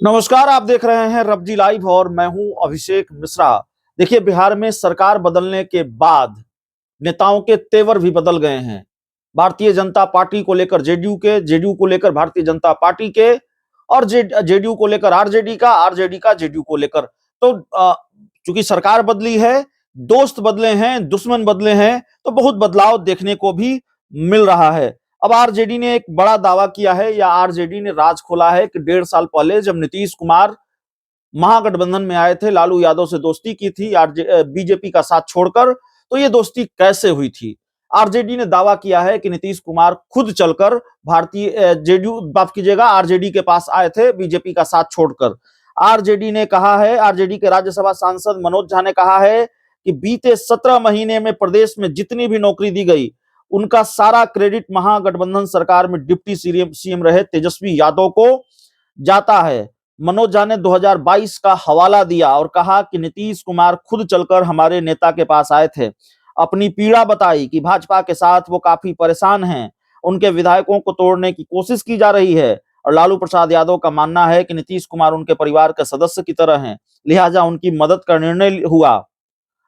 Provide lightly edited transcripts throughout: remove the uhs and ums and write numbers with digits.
नमस्कार, आप देख रहे हैं रब्जी लाइव और मैं हूं अभिषेक मिश्रा। देखिए, बिहार में सरकार बदलने के बाद नेताओं के तेवर भी बदल गए हैं। भारतीय जनता पार्टी को लेकर जेडीयू के, जेडीयू को लेकर भारतीय जनता पार्टी के और जेडीयू को लेकर आरजेडी का, आरजेडी का जेडीयू को लेकर। तो चूंकि सरकार बदली है, दोस्त बदले हैं, दुश्मन बदले हैं, तो बहुत बदलाव देखने को भी मिल रहा है। अब आरजेडी ने एक बड़ा दावा किया है, या आरजेडी ने राज खोला है कि 1.5 साल पहले जब नीतीश कुमार महागठबंधन में आए थे, लालू यादव से दोस्ती की थी बीजेपी का साथ छोड़कर, तो ये दोस्ती कैसे हुई थी। आरजेडी ने दावा किया है कि नीतीश कुमार खुद चलकर भारतीय जेडीयू माफ कीजिएगा आरजेडी के पास आए थे बीजेपी का साथ छोड़कर। आरजेडी ने कहा है, आरजेडी के राज्यसभा सांसद मनोज झा ने कहा है कि बीते 17 महीने में प्रदेश में जितनी भी नौकरी दी गई, उनका सारा क्रेडिट महागठबंधन सरकार में डिप्टी सीएम रहे तेजस्वी यादव को जाता है। मनोज झा ने 2022 का हवाला दिया और कहा कि नीतीश कुमार खुद चलकर हमारे नेता के पास आए थे, अपनी पीड़ा बताई कि भाजपा के साथ वो काफी परेशान हैं, उनके विधायकों को तोड़ने की कोशिश की जा रही है और लालू प्रसाद यादव का मानना है कि नीतीश कुमार उनके परिवार के सदस्य की तरह हैं, लिहाजा उनकी मदद का निर्णय हुआ।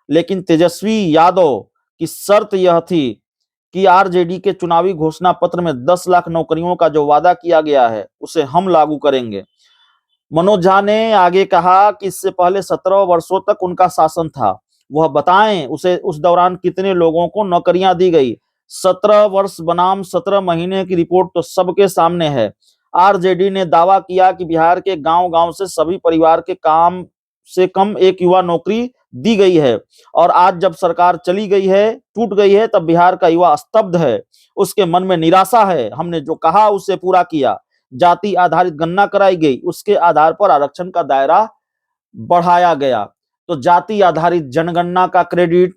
लेकिन तेजस्वी यादव की शर्त यह थी कि आरजेडी के चुनावी घोषणा पत्र में 10 लाख नौकरियों का जो वादा किया गया है उसे हम लागू करेंगे। मनोज झा ने आगे कहा कि इससे पहले 17 वर्षों तक उनका शासन था, वह बताएं उसे उस दौरान कितने लोगों को नौकरियां दी गई। 17 वर्ष बनाम 17 महीने की रिपोर्ट तो सबके सामने है। आरजेडी ने दावा किया कि बिहार के गांव-गांव से सभी परिवार के काम से कम एक युवा नौकरी दी गई है, और आज जब सरकार चली गई है, टूट गई है, तब बिहार का युवा स्तब्ध है, उसके मन में निराशा है। हमने जो कहा उसे पूरा किया, जाति आधारित गणना कराई गई, उसके आधार पर आरक्षण का दायरा बढ़ाया गया। तो जाति आधारित जनगणना का क्रेडिट,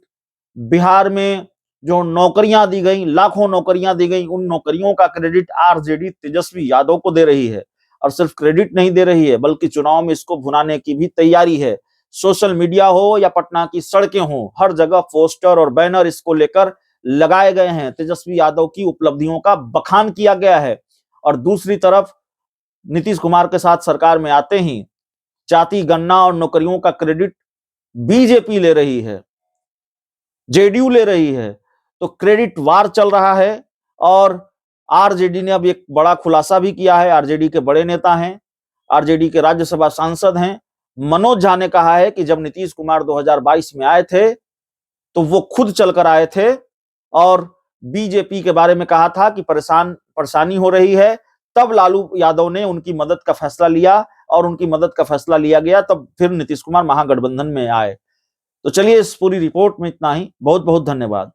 बिहार में जो नौकरियां दी गई, लाखों नौकरियां दी गई, उन नौकरियों का क्रेडिट आरजेडी तेजस्वी यादव को दे रही है। और सिर्फ क्रेडिट नहीं दे रही है, बल्कि चुनाव में इसको भुनाने की भी तैयारी है। सोशल मीडिया हो या पटना की सड़कें हो, हर जगह पोस्टर और बैनर इसको लेकर लगाए गए हैं। तेजस्वी यादव की उपलब्धियों का बखान किया गया है। और दूसरी तरफ नीतीश कुमार के साथ सरकार में आते ही जाति गणना और नौकरियों का क्रेडिट बीजेपी ले रही है, जेडीयू ले रही है। तो क्रेडिट वार चल रहा है। और आरजेडी ने अब एक बड़ा खुलासा भी किया है। आरजेडी के बड़े नेता हैं, आरजेडी के राज्यसभा सांसद हैं, मनोज झा ने कहा है कि जब नीतीश कुमार 2022 में आए थे तो वो खुद चलकर आए थे और बीजेपी के बारे में कहा था कि परेशानी हो रही है, तब लालू यादव ने उनकी मदद का फैसला लिया और उनकी मदद का फैसला लिया गया, तब फिर नीतीश कुमार महागठबंधन में आए। तो चलिए, इस पूरी रिपोर्ट में इतना ही। बहुत बहुत धन्यवाद।